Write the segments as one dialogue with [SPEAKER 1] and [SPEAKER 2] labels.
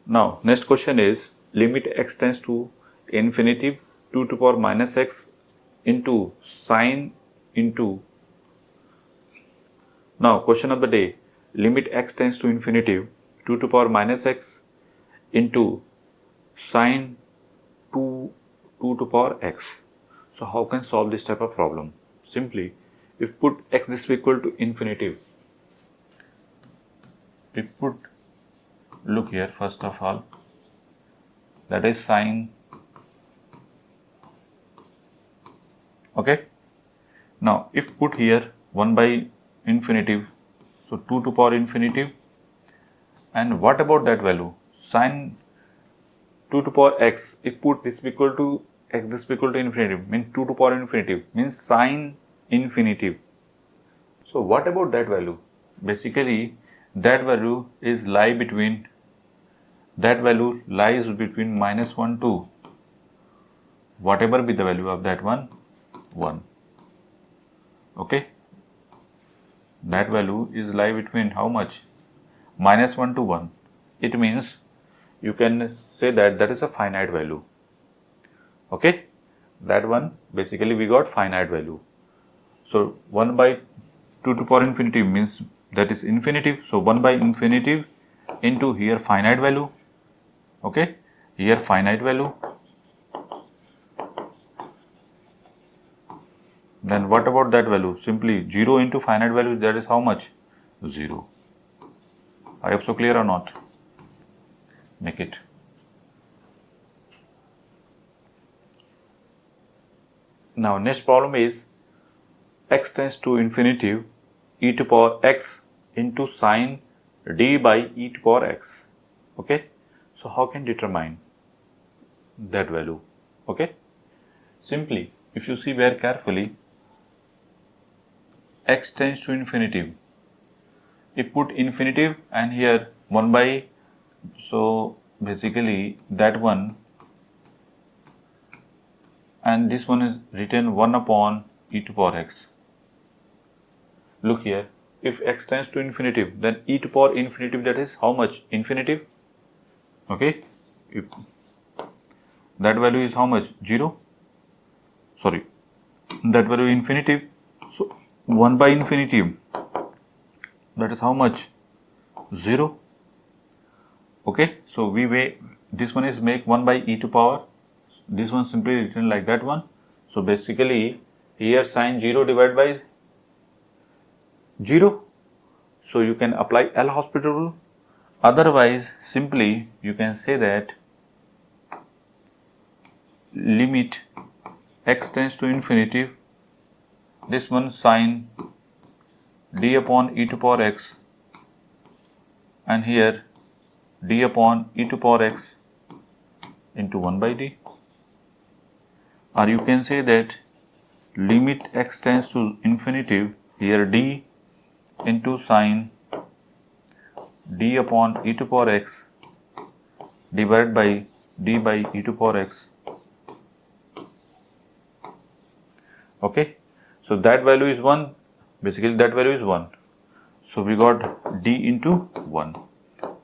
[SPEAKER 1] Now, next question is limit x tends to infinity 2 to power minus x into sine into. Now, question of the day, limit x tends to infinity 2 to power minus x into sine 2 to power x. So, how can solve this type of problem? Simply, if put x this equal to infinity, we put, look here first of all, that is sine, okay. Now, if put here 1 by infinity, so 2 to power infinity, and what about that value? Sine 2 to power x, if put this equal to x this equal to infinity, means 2 to power infinity, means sine infinity. So, what about that value? Basically, that value is lies between minus 1 to whatever be the value of that one, 1. Okay, that value is lie between how much? Minus 1 to 1. It means you can say that that is a finite value. Okay, that one basically we got finite value. So 1 by 2 to power infinity means that is infinity. So 1 by infinity into here finite value. Okay, here finite value. Then what about that value? Simply 0 into finite value, that is how much? 0. I hope so clear or not? Make it. Now next problem is x tends to infinity e to power x into sine d by e to power x. Okay, so how can determine that value? Okay, simply if you see very carefully, x tends to infinity, if put infinity and here 1 by, so basically that one, and this one is written 1 upon e to power x. Look here, if x tends to infinity, then e to power infinity, that is how much? Infinity. Okay, if that value is how much? 0. Sorry, that value infinity. So 1 by infinity, that is how much? 0. Okay, so we weigh, this one is make 1 by e to power, this one simply written like that one. So basically here sine 0 divided by 0. So you can apply L'Hospital rule. Otherwise, simply you can say that limit x tends to infinity, this one sine d upon e to power x, and here d upon e to power x into 1 by d. Or you can say that limit x tends to infinity, here d into sine d upon e to power x divided by d by e to power x. Okay, so that value is 1, basically that value is 1. So we got d into 1.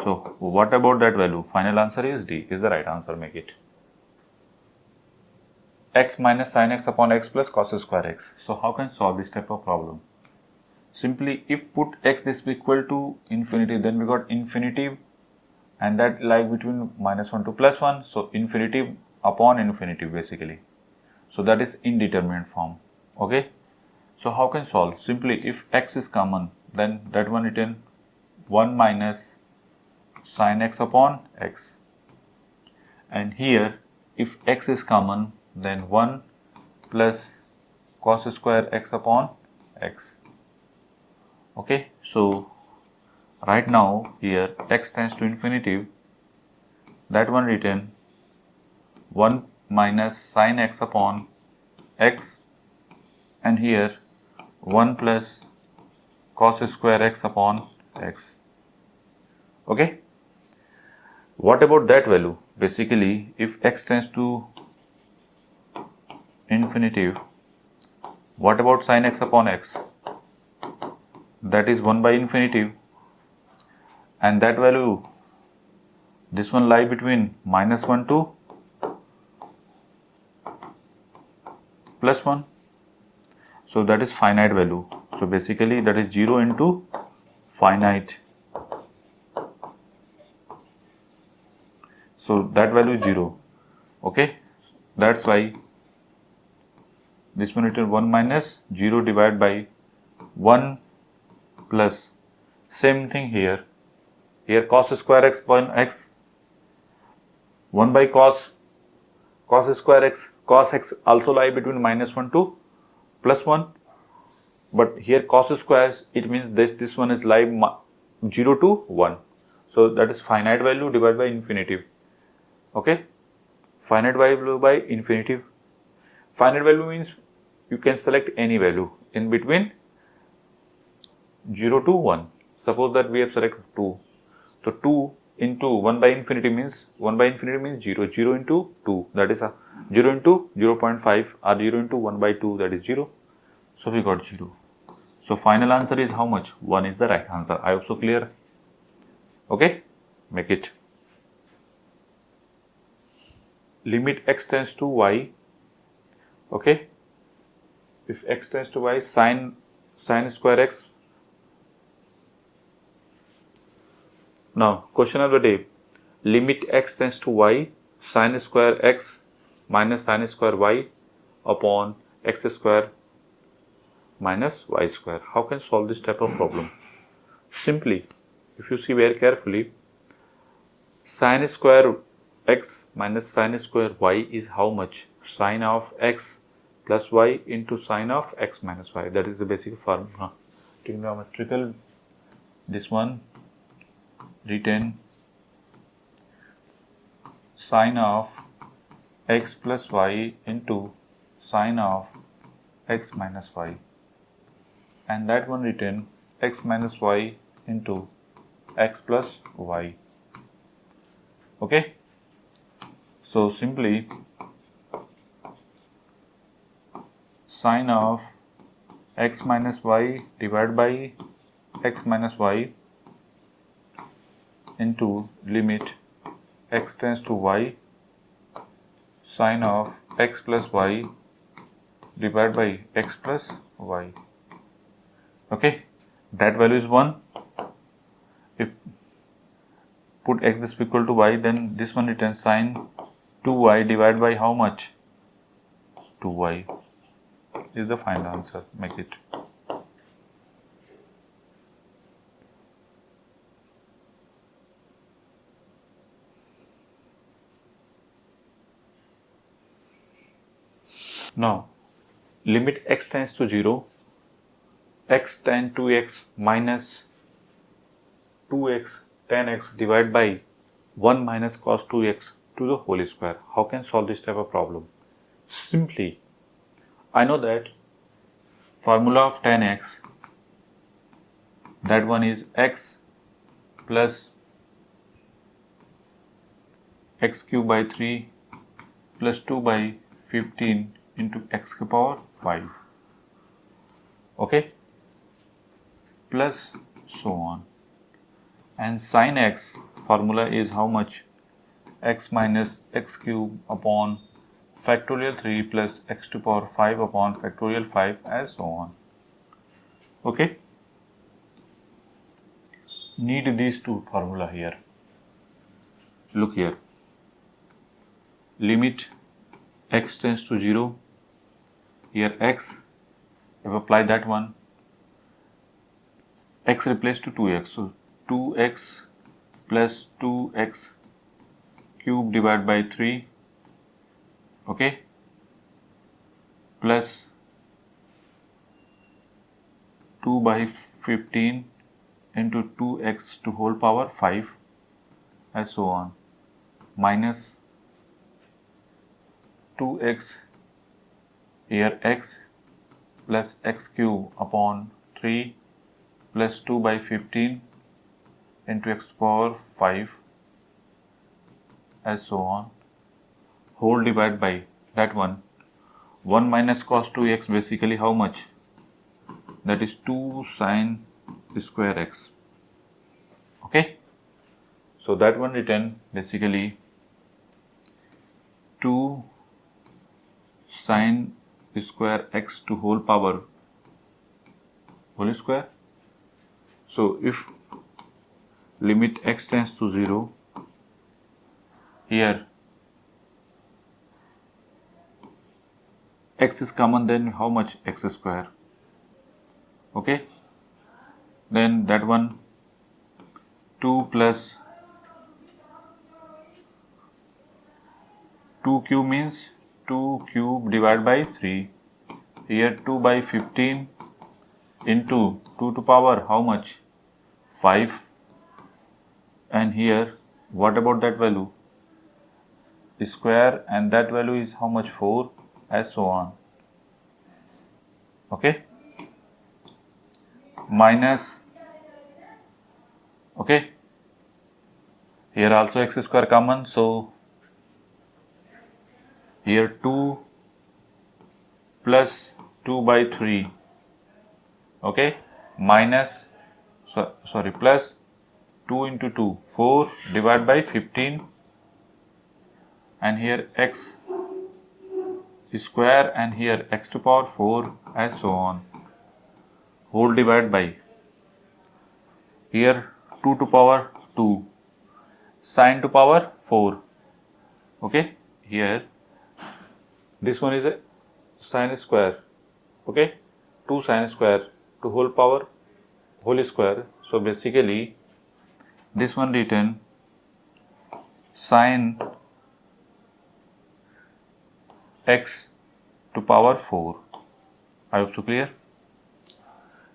[SPEAKER 1] So what about that value? Final answer is d is the right answer. Make it x minus sin x upon x plus cos square x. So how can solve this type of problem? Simply if put x this equal to infinity, then we got infinity and that lie between minus 1 to plus 1. So infinity upon infinity basically. So that is indeterminate form. Okay. So how can solve? Simply if x is common, then that one written 1 minus sin x upon x. And here if x is common, then 1 plus cos square x upon x. Okay, so right now here x tends to infinity, that one written 1 minus sin x upon x, and here 1 plus cos square x upon x. Okay, what about that value? Basically if x tends to infinity, what about sin x upon x? That is 1 by infinity, and that value This one lie between -1 to +1. So that is finite value. So basically that is 0 into finite. So that value is 0. Okay, that's why this one written 1 minus 0 divided by 1 plus. Same thing here. Here cos square x upon x, 1 by cos square x. Cos x also lie between -1 to +1. But here cos square, it means this one is lie 0 to 1. So that is finite value divided by infinitive. Okay, finite value by infinitive. Finite value means you can select any value in between 0 to 1. Suppose that we have selected 2. So 2 into 1 by infinity means 0. 0 into 2, that is 0 into 0.5, or 0 into 1 by 2, that is 0. So we got 0. So final answer is how much? 1 is the right answer. I hope so clear. Okay, make it. Limit x tends to y. Okay, if x tends to y, sin square x. Now question of the day: limit x tends to y, sin square x minus sin square y upon x square minus y square. How can solve this type of problem? Simply, if you see very carefully, sin square x minus sin square y is how much? Sin of x plus y into sin of x minus y. That is the basic formula. Trigonometrical, this one written sin of x plus y into sin of x minus y, and that one written x minus y into x plus y. Okay, so simply sin of x minus y divided by x minus y into limit x tends to y, sin of x plus y divided by x plus y. Okay, that value is 1. If put x is equal to y, then this one returns sin 2y divided by how much? 2y is the final answer. Make it. Now, limit x tends to 0, x tan 2x minus 2x tan x divided by 1 minus cos 2x to the whole square. How can solve this type of problem? Simply, I know that formula of tan x, that one is x plus x cube by 3 plus 2 by 15 into x to the power 5. Okay, plus so on. And sin x formula is how much? X minus x cube upon factorial 3 plus x to the power 5 upon factorial 5, and so on. Okay, need these two formula here. Look here, limit x tends to 0. Here x, if apply that one, x replaced to 2x, so 2x plus 2x cube divided by 3, okay, plus 2 by 15 into 2x to whole power 5, and so on, minus 2x, here x plus x cube upon 3 plus 2 by 15 into x to the power 5, and so on, whole divided by that one, 1 minus cos 2x, basically how much? That is 2 sin square x. Okay, So that one written basically 2 sine square x to whole power whole square. So if limit x tends to 0, here x is common, then how much? X square. Okay, then that one 2 plus 2 cube means 2 cube divided by 3. Here 2 by 15 into 2 to power how much? 5. And here what about that value? Square, and that value is how much? 4, and so on. Okay, minus, okay, here also x square common, so here 2 plus 2 by 3, okay, minus, sorry, plus 2 into 2, 4 divided by 15, and here x square, and here x to power 4, and so on, whole divided by, here 2 to power 2, sine to power 4, okay, here this one is a sine square, okay, 2 sine square to whole power whole square. So basically this one written sine x to power 4. I hope so clear.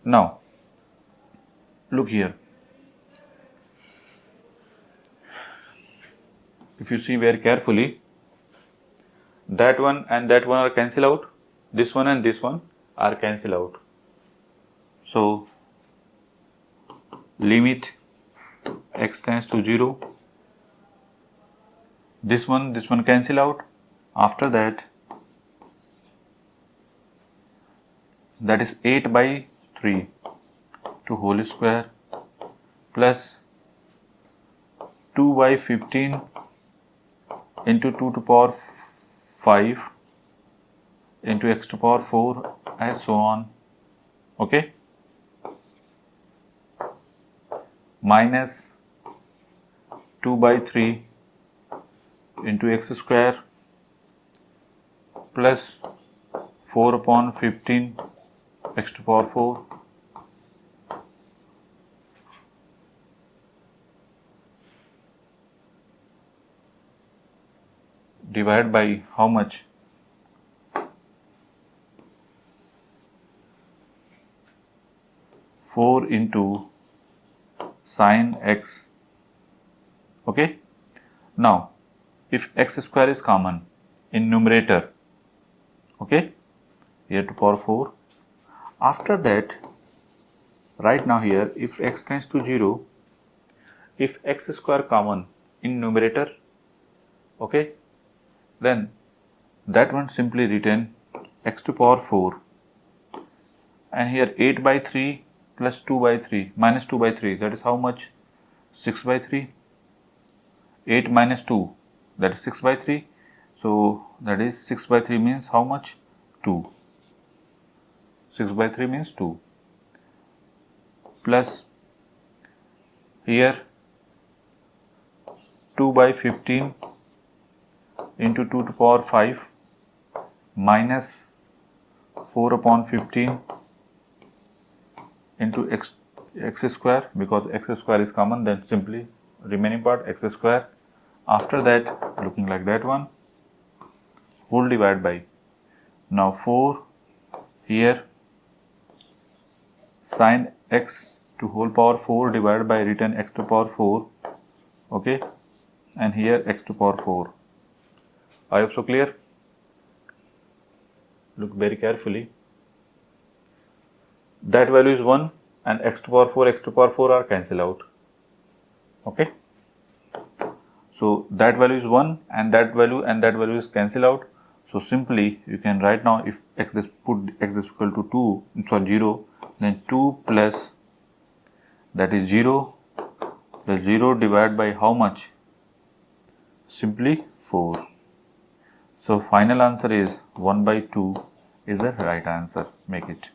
[SPEAKER 1] Now look here, if you see very carefully, that one and that one are cancel out, this one and this one are cancel out. So limit x tends to 0, this one cancel out. After that, that is 8 by 3 to whole square plus 2 by 15 into 2 to power 5 into x to power 4, and so on, okay, minus 2 by 3 into x square plus 4 upon 15 x to power 4, divided by how much? 4 into sine x, okay. Now if x square is common in numerator, okay, here to power 4, after that, right now here, if x tends to 0, if x square common in numerator, okay, then that one simply written x to power 4, and here 8 by 3 plus 2 by 3 minus 2 by 3, that is how much? 6 by 3. 8 minus 2, that is 6 by 3. So that is 6 by 3 means how much? 2. 6 by 3 means 2. Plus here 2 by 15 into 2 to power 5 minus 4 upon 15 into x square, because x square is common, then simply remaining part x square. After that, looking like that one, whole divided by, now 4 here sine x to whole power 4 divided by written x to power 4, okay, and here x to power 4. I hope so clear. Look very carefully, that value is 1 and x to power 4 are cancel out, okay. So that value is 1 and that value is cancel out. So simply you can write now, if put x is equal to 0, then 2 plus, that is 0, The 0 divided by how much? Simply 4. So final answer is 1 by 2 is the right answer. Make it.